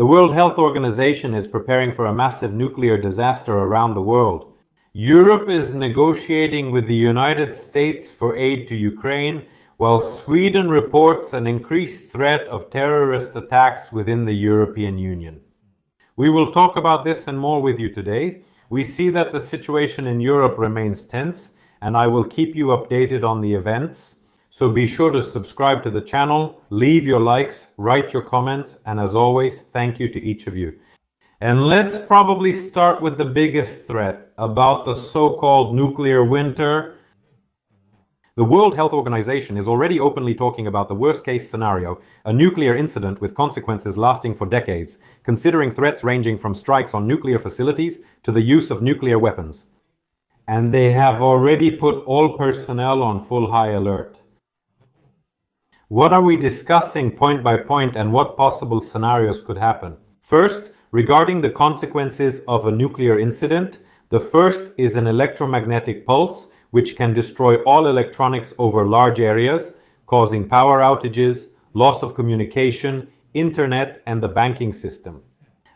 The World Health Organization is preparing for a massive nuclear disaster around the world. Europe is negotiating with the United States for aid to Ukraine, while Sweden reports an increased threat of terrorist attacks within the European Union. We will talk about this and more with you today. We see that the situation in Europe remains tense, and I will keep you updated on the events. So be sure to subscribe to the channel, leave your likes, write your comments, and as always, thank you to each of you. And let's probably start with the biggest threat about the so-called nuclear winter. The World Health Organization is already openly talking about the worst-case scenario, a nuclear incident with consequences lasting for decades, considering threats ranging from strikes on nuclear facilities to the use of nuclear weapons. And they have already put all personnel on full high alert. What are we discussing point by point and what possible scenarios could happen? First, regarding the consequences of a nuclear incident, the first is an electromagnetic pulse, which can destroy all electronics over large areas, causing power outages, loss of communication, internet, and the banking system.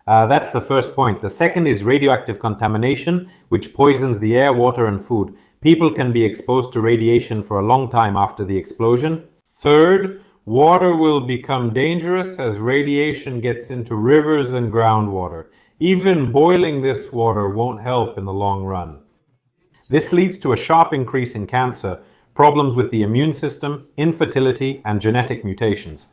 That's the first point. The second is radioactive contamination, which poisons the air, water, and food. People can be exposed to radiation for a long time after the explosion. Third, water will become dangerous as radiation gets into rivers and groundwater. Even boiling this water won't help in the long run. This leads to a sharp increase in cancer, problems with the immune system, infertility, and genetic mutations.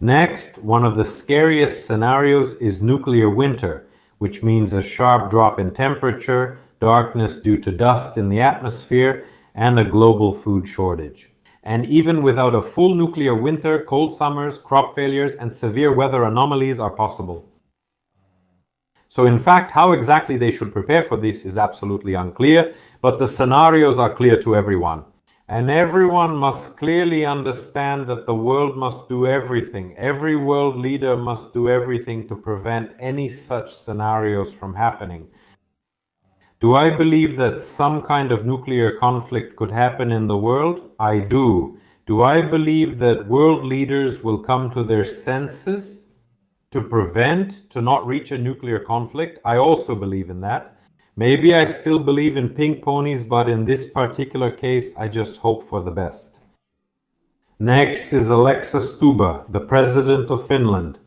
Next, one of the scariest scenarios is nuclear winter, which means a sharp drop in temperature, darkness due to dust in the atmosphere, and a global food shortage. And even without a full nuclear winter, cold summers, crop failures, and severe weather anomalies are possible. So in fact, how exactly they should prepare for this is absolutely unclear, but the scenarios are clear to everyone. And everyone must clearly understand that the world must do everything. Every world leader must do everything to prevent any such scenarios from happening. Do I believe that some kind of nuclear conflict could happen in the world? I do. Do I believe that world leaders will come to their senses to not reach a nuclear conflict? I also believe in that. Maybe I still believe in pink ponies, but in this particular case, I just hope for the best. Next is Alexa Stuba, the president of Finland.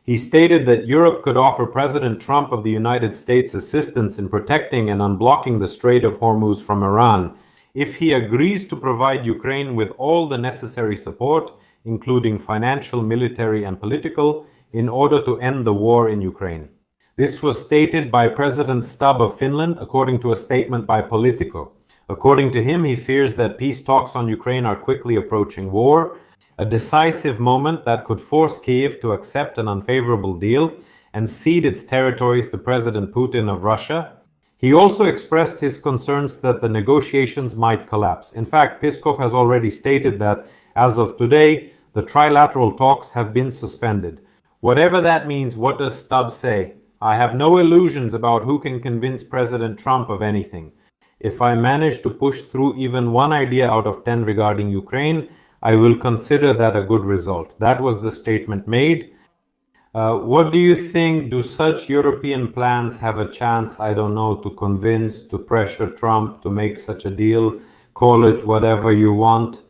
He stated that Europe could offer President Trump of the United States assistance in protecting and unblocking the Strait of Hormuz from Iran if he agrees to provide Ukraine with all the necessary support, including financial, military, and political, in order to end the war in Ukraine. This was stated by President Stubb of Finland, according to a statement by Politico. According to him, he fears that peace talks on Ukraine are quickly approaching war, a decisive moment that could force Kyiv to accept an unfavorable deal and cede its territories to President Putin of Russia. He also expressed his concerns that the negotiations might collapse. In fact, Peskov has already stated that, as of today, the trilateral talks have been suspended. Whatever that means, what does Stubb say? I have no illusions about who can convince President Trump of anything. If I manage to push through even one idea out of 10 regarding Ukraine, I will consider that a good result. That was the statement made. What do you think? Do such European plans have a chance, I don't know, to convince, to pressure Trump to make such a deal? Call it whatever you want.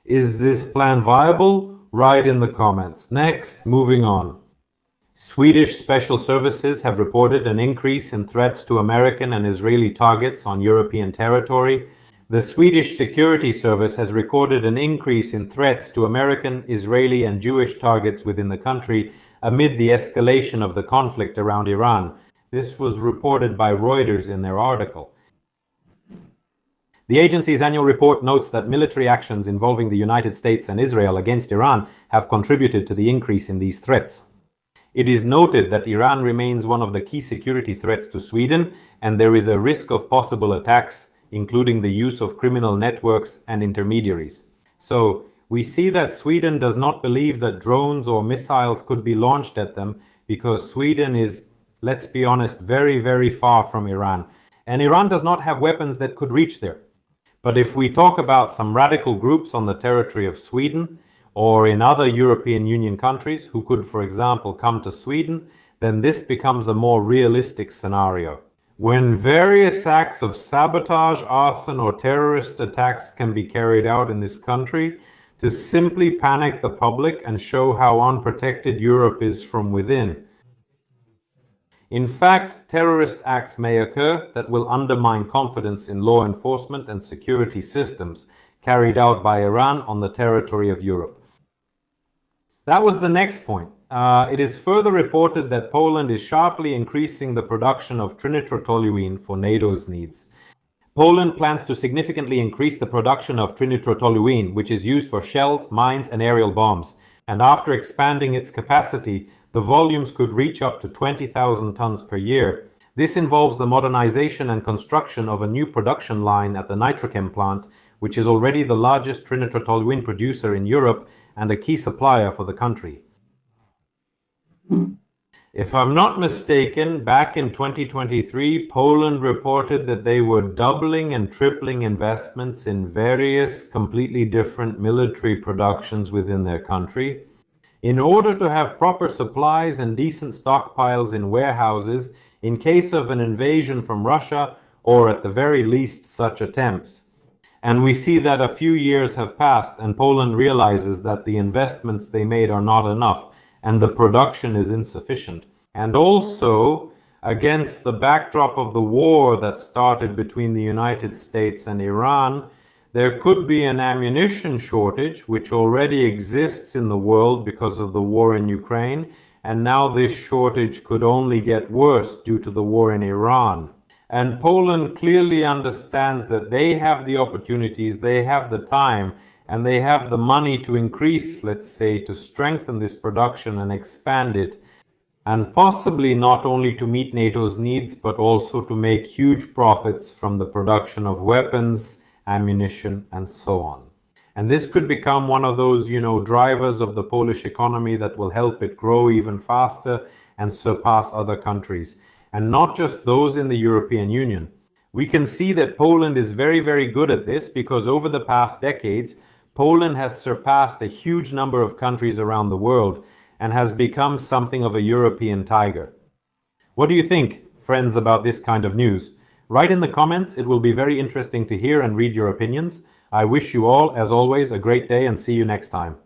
Is this plan viable? Write in the comments. Next, moving on. Swedish special services have reported an increase in threats to American and Israeli targets on European territory. The Swedish Security Service has recorded an increase in threats to American, Israeli, and Jewish targets within the country amid the escalation of the conflict around Iran. This was reported by Reuters in their article. The agency's annual report notes that military actions involving the United States and Israel against Iran have contributed to the increase in these threats. It is noted that Iran remains one of the key security threats to Sweden, and there is a risk of possible attacks, including the use of criminal networks and intermediaries. So, we see that Sweden does not believe that drones or missiles could be launched at them because Sweden is, let's be honest, very, very far from Iran. And Iran does not have weapons that could reach there. But if we talk about some radical groups on the territory of Sweden, or in other European Union countries who could, for example, come to Sweden, then this becomes a more realistic scenario. When various acts of sabotage, arson, or terrorist attacks can be carried out in this country to simply panic the public and show how unprotected Europe is from within. In fact, terrorist acts may occur that will undermine confidence in law enforcement and security systems carried out by Iran on the territory of Europe. That was the next point. It is further reported that Poland is sharply increasing the production of trinitrotoluene for NATO's needs. Poland plans to significantly increase the production of trinitrotoluene, which is used for shells, mines, and aerial bombs. And after expanding its capacity, the volumes could reach up to 20,000 tons per year. This involves the modernization and construction of a new production line at the Nitrochem plant, which is already the largest trinitrotoluene producer in Europe and a key supplier for the country. If I'm not mistaken, back in 2023, Poland reported that they were doubling and tripling investments in various completely different military productions within their country in order to have proper supplies and decent stockpiles in warehouses in case of an invasion from Russia or at the very least such attempts. And we see that a few years have passed and Poland realizes that the investments they made are not enough and the production is insufficient. And also, against the backdrop of the war that started between the United States and Iran, there could be an ammunition shortage, which already exists in the world because of the war in Ukraine, and now this shortage could only get worse due to the war in Iran. And Poland clearly understands that they have the opportunities, they have the time, and they have the money to increase, let's say, to strengthen this production and expand it, and possibly not only to meet NATO's needs, but also to make huge profits from the production of weapons, ammunition, and so on. And this could become one of those, drivers of the Polish economy that will help it grow even faster and surpass other countries, and not just those in the European Union. We can see that Poland is very, very good at this because over the past decades, Poland has surpassed a huge number of countries around the world and has become something of a European tiger. What do you think, friends, about this kind of news? Write in the comments. It will be very interesting to hear and read your opinions. I wish you all, as always, a great day and see you next time.